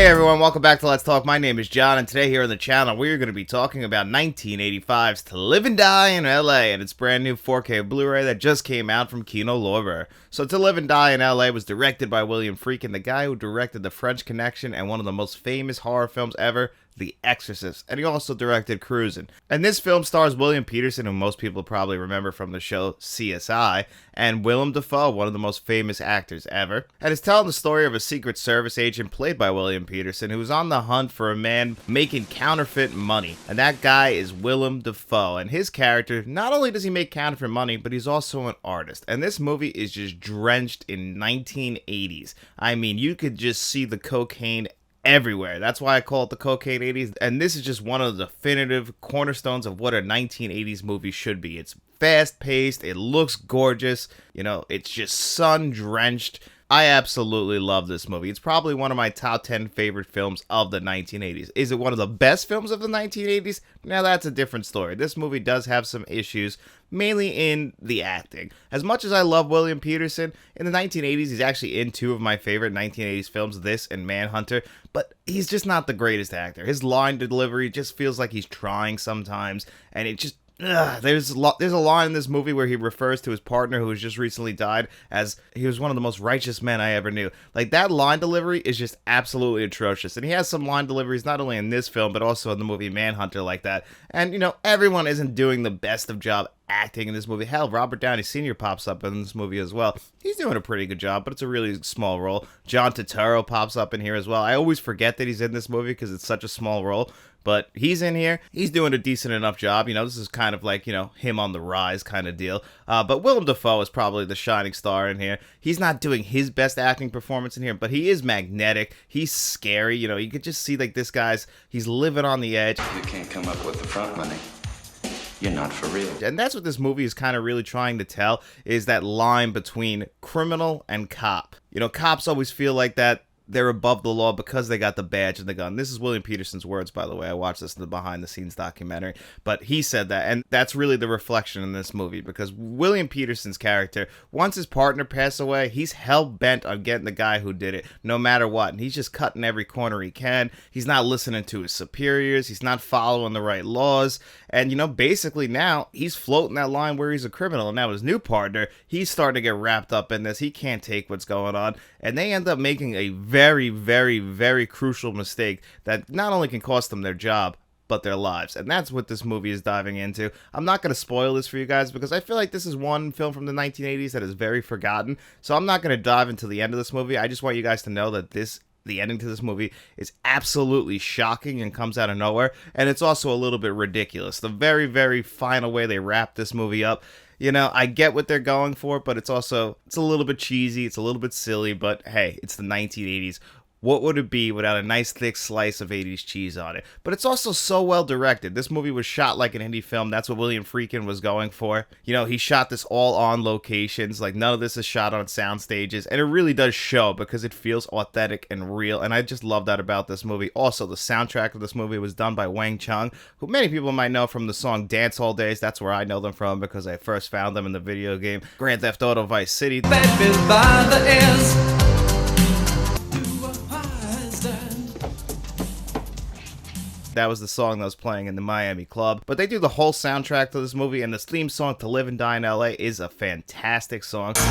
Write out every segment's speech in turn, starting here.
Hey everyone, welcome back to Let's Talk. My name is John, and today here on the channel we're going to be talking about 1985's To Live and Die in L.A. and its brand new 4K Blu-ray that just came out from Kino Lorber. So To Live and Die in L.A. was directed by William Friedkin, the guy who directed The French Connection and one of the most famous horror films ever, The Exorcist, and he also directed Cruisin'. And this film stars William Petersen, who most people probably remember from the show CSI, and Willem Dafoe, one of the most famous actors ever. And it's telling the story of a Secret Service agent played by William Petersen who was on the hunt for a man making counterfeit money. And that guy is Willem Dafoe. And his character, not only does he make counterfeit money, but he's also an artist. And this movie is just drenched in 1980s. I mean, you could just see the cocaine everywhere. That's why I call it the cocaine 80s. And this is just one of the definitive cornerstones of what a 1980s movie should be. It's fast-paced, it looks gorgeous, you know, it's just sun-drenched. I absolutely love this movie. It's probably one of my top 10 favorite films of the 1980s. Is it one of the best films of the 1980s? Now that's a different story. This movie does have some issues, mainly in the acting. As much as I love William Petersen, in the 1980s he's actually in two of my favorite 1980s films, this and Manhunter, but he's just not the greatest actor. His line delivery just feels like he's trying sometimes, and it just there's a line in this movie where he refers to his partner who has just recently died as he was one of the most righteous men I ever knew. Like, that line delivery is just absolutely atrocious. And he has some line deliveries not only in this film but also in the movie Manhunter like that. And, you know, everyone isn't doing the best of job acting in this movie. Hell, Robert Downey Sr. pops up in this movie as well. He's doing a pretty good job, but it's a really small role. John Turturro pops up in here as well. I always forget that he's in this movie because it's such a small role. But he's in here. He's doing a decent enough job. You know, this is kind of like, you know, him on the rise kind of deal. But Willem Dafoe is probably the shining star in here. He's not doing his best acting performance in here, but he is magnetic. He's scary. You know, you could just see like this guy's, he's living on the edge. You can't come up with the front money. You're not for real. And that's what this movie is kind of really trying to tell, is that line between criminal and cop. You know, cops always feel like that they're above the law because they got the badge and the gun. This is William Petersen's words, by the way. I watched this in the behind-the-scenes documentary. But he said that, and that's really the reflection in this movie, because William Petersen's character, once his partner passed away, he's hell-bent on getting the guy who did it, no matter what. And he's just cutting every corner he can. He's not listening to his superiors. He's not following the right laws. And, you know, basically now, he's floating that line where he's a criminal. And now his new partner, he's starting to get wrapped up in this. He can't take what's going on. And they end up making a very, very, very crucial mistake that not only can cost them their job, but their lives. And that's what this movie is diving into. I'm not going to spoil this for you guys because I feel like this is one film from the 1980s that is very forgotten. So I'm not going to dive into the end of this movie. I just want you guys to know that the ending to this movie is absolutely shocking and comes out of nowhere. And it's also a little bit ridiculous. The very, very final way they wrap this movie up. You know, I get what they're going for, but it's a little bit cheesy, it's a little bit silly, but hey, it's the 1980s. What would it be without a nice thick slice of 80s cheese on it? But it's also so well directed. This movie was shot like an indie film. That's what William Friedkin was going for. You know, he shot this all on locations. Like, none of this is shot on sound stages. And it really does show because it feels authentic and real. And I just love that about this movie. Also, the soundtrack of this movie was done by Wang Chung, who many people might know from the song Dance Hall Days. That's where I know them from because I first found them in the video game Grand Theft Auto Vice City. That was the song that was playing in the Miami club. But they do the whole soundtrack to this movie, and this theme song, To Live and Die in L.A., is a fantastic song. Dog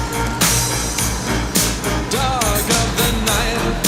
of the night.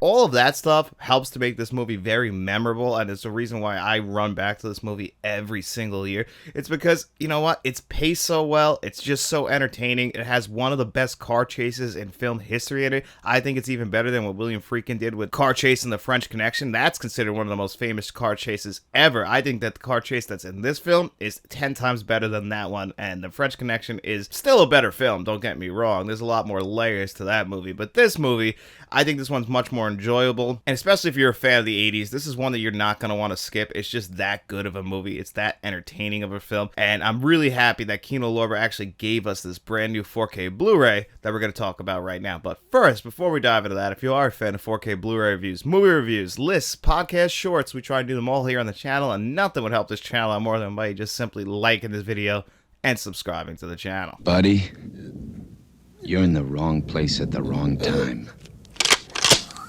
All of that stuff helps to make this movie very memorable, and it's the reason why I run back to this movie every single year. It's because, you know what, it's paced so well, it's just so entertaining, it has one of the best car chases in film history in it. I think it's even better than what William Friedkin did with car chase in The French Connection. That's considered one of the most famous car chases ever. I think that the car chase that's in this film is 10 times better than that one, and The French Connection is still a better film, don't get me wrong. There's a lot more layers to that movie, but this movie, I think this one's much more enjoyable, and especially if you're a fan of the 80s, this is one that you're not going to want to skip. It's just that good of a movie. It's that entertaining of a film, and I'm really happy that Kino Lorber actually gave us this brand new 4K Blu-ray that we're going to talk about right now. But first, before we dive into that, if you are a fan of 4K Blu-ray reviews, movie reviews, lists, podcast shorts, we try to do them all here on the channel, and nothing would help this channel out more than by just simply liking this video and subscribing to the channel. Buddy, you're in the wrong place at the wrong time.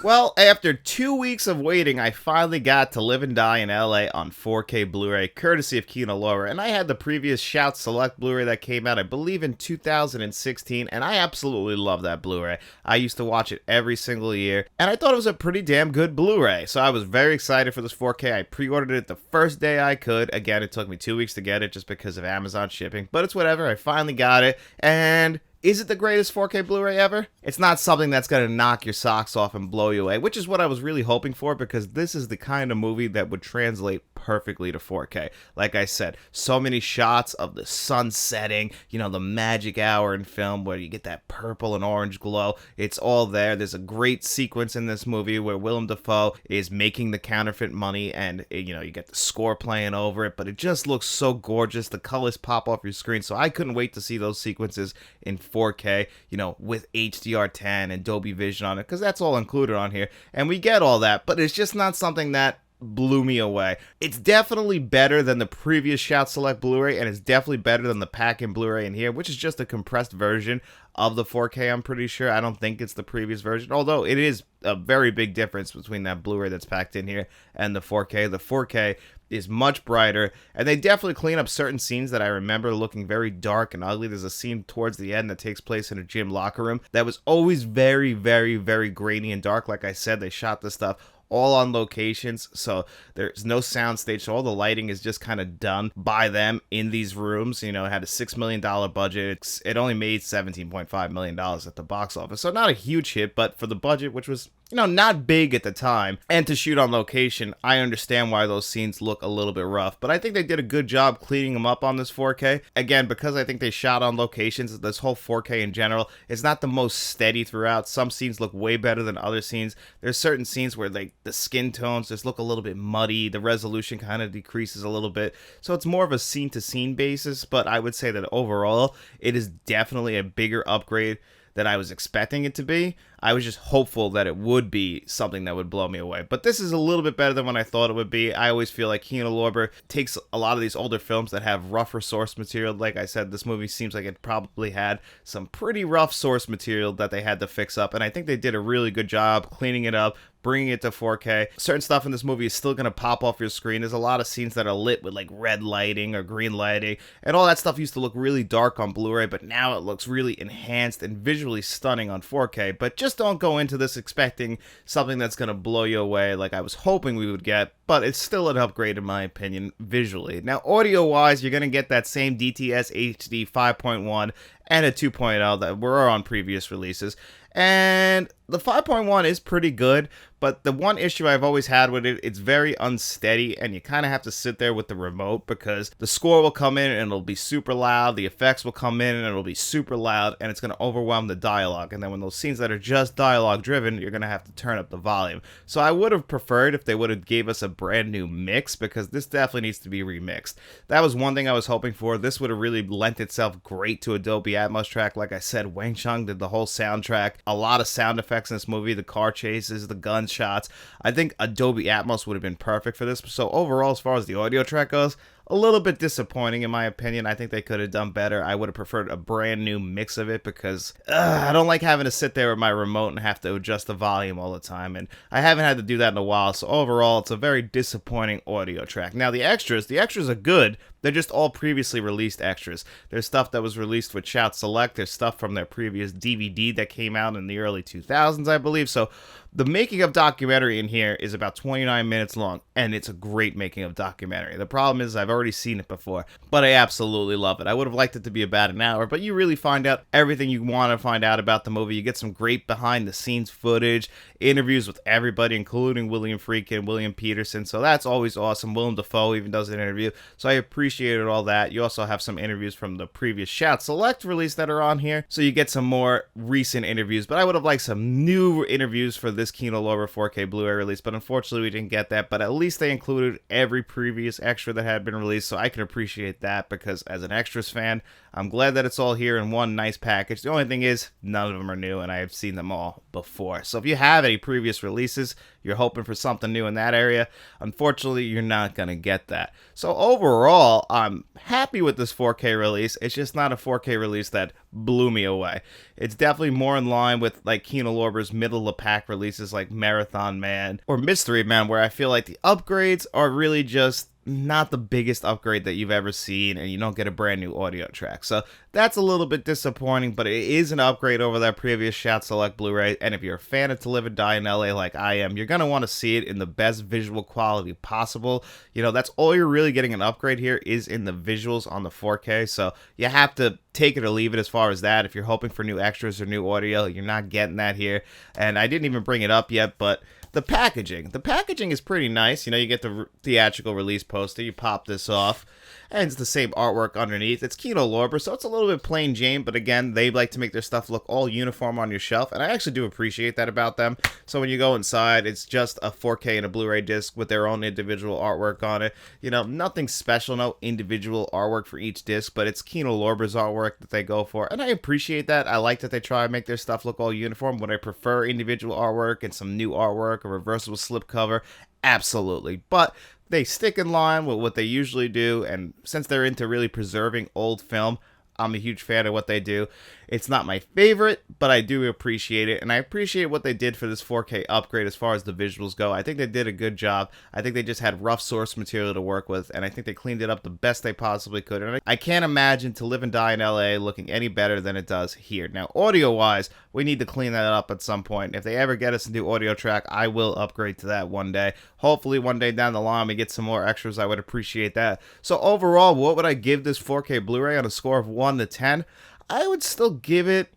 Well, after 2 weeks of waiting, I finally got To Live and Die in LA on 4K Blu-ray, courtesy of Kino Lorber, and I had the previous Shout Select Blu-ray that came out, I believe, in 2016, and I absolutely love that Blu-ray. I used to watch it every single year, and I thought it was a pretty damn good Blu-ray, so I was very excited for this 4K. I pre-ordered it the first day I could. Again, it took me 2 weeks to get it just because of Amazon shipping, but it's whatever. I finally got it, and is it the greatest 4K Blu-ray ever? It's not something that's going to knock your socks off and blow you away, which is what I was really hoping for, because this is the kind of movie that would translate perfectly to 4K. Like I said, so many shots of the sun setting, you know, the magic hour in film where you get that purple and orange glow. It's all there. There's a great sequence in this movie where Willem Dafoe is making the counterfeit money, and, you know, you get the score playing over it, but it just looks so gorgeous. The colors pop off your screen, so I couldn't wait to see those sequences in 4K, you know, with HDR10 and Dolby Vision on it, because that's all included on here, and we get all that, but it's just not something that blew me away. It's definitely better than the previous Shout Select Blu-ray, and it's definitely better than the pack-in Blu-ray in here, which is just a compressed version of the 4K, I'm pretty sure. I don't think it's the previous version, although it is a very big difference between that Blu-ray that's packed in here and the 4K. The 4K is much brighter, and they definitely clean up certain scenes that I remember looking very dark and ugly. There's a scene towards the end that takes place in a gym locker room that was always very, very, very grainy and dark. Like I said, they shot this stuff all on locations, so there's no soundstage, so all the lighting is just kind of done by them in these rooms. You know, it had a $6 million budget. It only made $17.5 million at the box office, so not a huge hit, but for the budget, which was, you know, not big at the time, and to shoot on location, I understand why those scenes look a little bit rough, but I think they did a good job cleaning them up on this 4K. Again, because I think they shot on locations, this whole 4K in general is not the most steady throughout. Some scenes look way better than other scenes. There's certain scenes where the skin tones just look a little bit muddy, the resolution kind of decreases a little bit, so it's more of a scene-to-scene basis, but I would say that overall, it is definitely a bigger upgrade that I was expecting it to be. I was just hopeful that it would be something that would blow me away. But this is a little bit better than what I thought it would be. I always feel like Kino Lorber takes a lot of these older films that have rougher source material. Like I said, this movie seems like it probably had some pretty rough source material that they had to fix up, and I think they did a really good job cleaning it up, bringing it to 4K. Certain stuff in this movie is still going to pop off your screen. There's a lot of scenes that are lit with like red lighting or green lighting, and all that stuff used to look really dark on Blu-ray, but now it looks really enhanced and visually stunning on 4K. But just don't go into this expecting something that's going to blow you away like I was hoping we would get, but it's still an upgrade in my opinion visually. Now, audio-wise, you're going to get that same DTS HD 5.1 and a 2.0 that were on previous releases, and the 5.1 is pretty good, but the one issue I've always had with it, it's very unsteady, and you kind of have to sit there with the remote because the score will come in and it'll be super loud, the effects will come in and it'll be super loud, and it's going to overwhelm the dialogue, and then when those scenes that are just dialogue driven, you're going to have to turn up the volume. So I would have preferred if they would have gave us a brand new mix, because this definitely needs to be remixed. That was one thing I was hoping for. This would have really lent itself great to a Dolby Atmos track. Like I said, Wang Chung did the whole soundtrack, a lot of sound effects in this movie, the car chases, the gunshots. I think a Dolby Atmos would have been perfect for this. So overall, as far as the audio track goes, a little bit disappointing in my opinion. I think they could have done better. I would have preferred a brand new mix of it because I don't like having to sit there with my remote and have to adjust the volume all the time, and I haven't had to do that in a while. So overall, it's a very disappointing audio track. Now the extras are good. They're just all previously released extras. There's stuff that was released with Shout Select. There's stuff from their previous DVD that came out in the early 2000s, I believe. So the making of documentary in here is about 29 minutes long, and it's a great making of documentary. The problem is I've already seen it before, but I absolutely love it. I would have liked it to be about an hour, but you really find out everything you want to find out about the movie. You get some great behind-the-scenes footage, interviews with everybody, including William Friedkin, William Peterson, so that's always awesome. Willem Dafoe even does an interview, so I appreciated all that. You also have some interviews from the previous Shout Select release that are on here, so you get some more recent interviews, but I would have liked some new interviews for this Kino Lorber 4K Blu-ray release, but unfortunately we didn't get that. But at least they included every previous extra that had been released, so I can appreciate that, because as an extras fan, I'm glad that it's all here in one nice package. The only thing is, none of them are new, and I have seen them all before. So if you have any previous releases, you're hoping for something new in that area, unfortunately, you're not going to get that. So overall, I'm happy with this 4K release. It's just not a 4K release that blew me away. It's definitely more in line with like Kino Lorber's middle-of-the-pack releases like Marathon Man or Mystery Man, where I feel like the upgrades are really just not the biggest upgrade that you've ever seen, and you don't get a brand new audio track. So that's a little bit disappointing, but it is an upgrade over that previous Shout Select Blu-ray. And if you're a fan of To Live and Die in LA like I am, you're going to want to see it in the best visual quality possible. You know, that's all you're really getting an upgrade here is in the visuals on the 4K. So you have to take it or leave it as far as that. If you're hoping for new extras or new audio, you're not getting that here. And I didn't even bring it up yet, but the packaging is pretty nice. You know, you get the theatrical release poster, you pop this off, and it's the same artwork underneath. It's Kino Lorber, so it's a little bit plain Jane, but again, they like to make their stuff look all uniform on your shelf, and I actually do appreciate that about them. So when you go inside, it's just a 4K and a Blu-ray disc with their own individual artwork on it. You know, nothing special, no individual artwork for each disc, but it's Kino Lorber's artwork that they go for, and I appreciate that. I like that they try and make their stuff look all uniform. Would I prefer individual artwork and some new artwork, a reversible slipcover? Absolutely. But they stick in line with what they usually do, and since they're into really preserving old film, I'm a huge fan of what they do. It's not my favorite, but I do appreciate it, and I appreciate what they did for this 4K upgrade as far as the visuals go. I think they did a good job. I think they just had rough source material to work with, and I think they cleaned it up the best they possibly could. And I can't imagine To Live and Die in LA looking any better than it does here. Now, audio-wise, we need to clean that up at some point. If they ever get us a new audio track, I will upgrade to that one day. Hopefully, one day down the line, we get some more extras. I would appreciate that. So overall, what would I give this 4K Blu-ray on a score of 1 to 10? I would still give it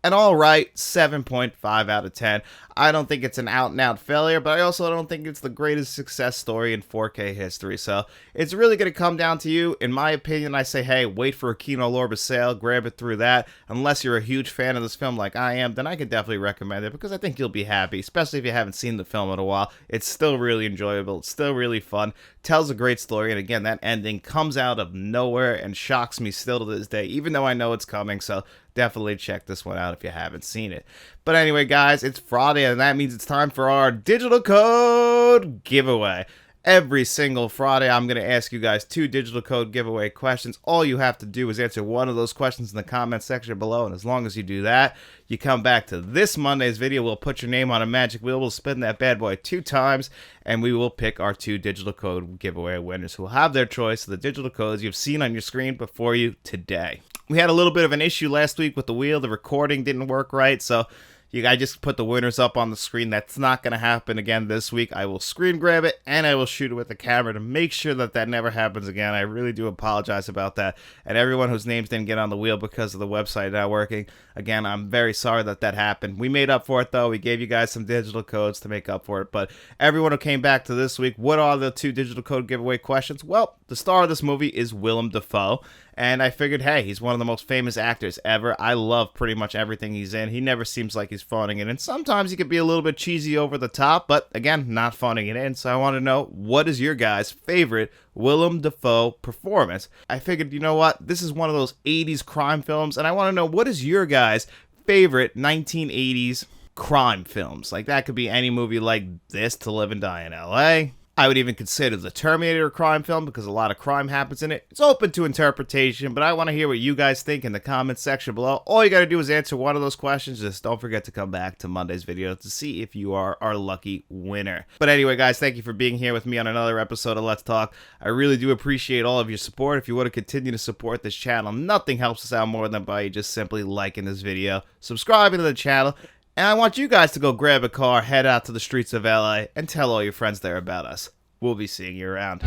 an alright 7.5 out of 10. I don't think it's an out-and-out failure, but I also don't think it's the greatest success story in 4K history. So it's really going to come down to you. In my opinion, I say, hey, wait for a Kino Lorber sale, grab it through that. Unless you're a huge fan of this film like I am, then I can definitely recommend it because I think you'll be happy, especially if you haven't seen the film in a while. It's still really enjoyable. It's still really fun. Tells a great story, and again, that ending comes out of nowhere and shocks me still to this day, even though I know it's coming. So definitely check this one out if you haven't seen it. But anyway, guys, it's Friday, and that means it's time for our digital code giveaway. Every single Friday, I'm going to ask you guys 2 digital code giveaway questions. All you have to do is answer one of those questions in the comment section below, and as long as you do that, you come back to this Monday's video. We'll put your name on a magic wheel. We'll spin that bad boy 2 times, and we will pick our 2 digital code giveaway winners who will have their choice of the digital codes you've seen on your screen before you today. We had a little bit of an issue last week with the wheel. The recording didn't work right, so I just put the winners up on the screen. That's not going to happen again this week. I will screen grab it, and I will shoot it with the camera to make sure that that never happens again. I really do apologize about that. And everyone whose names didn't get on the wheel because of the website not working, again, I'm very sorry that that happened. We made up for it, though. We gave you guys some digital codes to make up for it. But everyone who came back to this week, what are the 2 digital code giveaway questions? Well, the star of this movie is Willem Dafoe. And I figured, hey, he's one of the most famous actors ever. I love pretty much everything he's in. He never seems like he's phoning it in. Sometimes he could be a little bit cheesy over the top, but again, not phoning it in. So I want to know, what is your guys' favorite Willem Dafoe performance? I figured, you know what? This is one of those 80s crime films, and I want to know, what is your guys' favorite 1980s crime films? Like, that could be any movie like this, To Live and Die in LA. I would even consider the Terminator a crime film because a lot of crime happens in it. It's open to interpretation, but I want to hear what you guys think in the comments section below. All you got to do is answer one of those questions. Just don't forget to come back to Monday's video to see if you are our lucky winner. But anyway, guys, thank you for being here with me on another episode of Let's Talk. I really do appreciate all of your support. If you want to continue to support this channel, nothing helps us out more than by just simply liking this video, subscribing to the channel, and I want you guys to go grab a car, head out to the streets of LA, and tell all your friends there about us. We'll be seeing you around.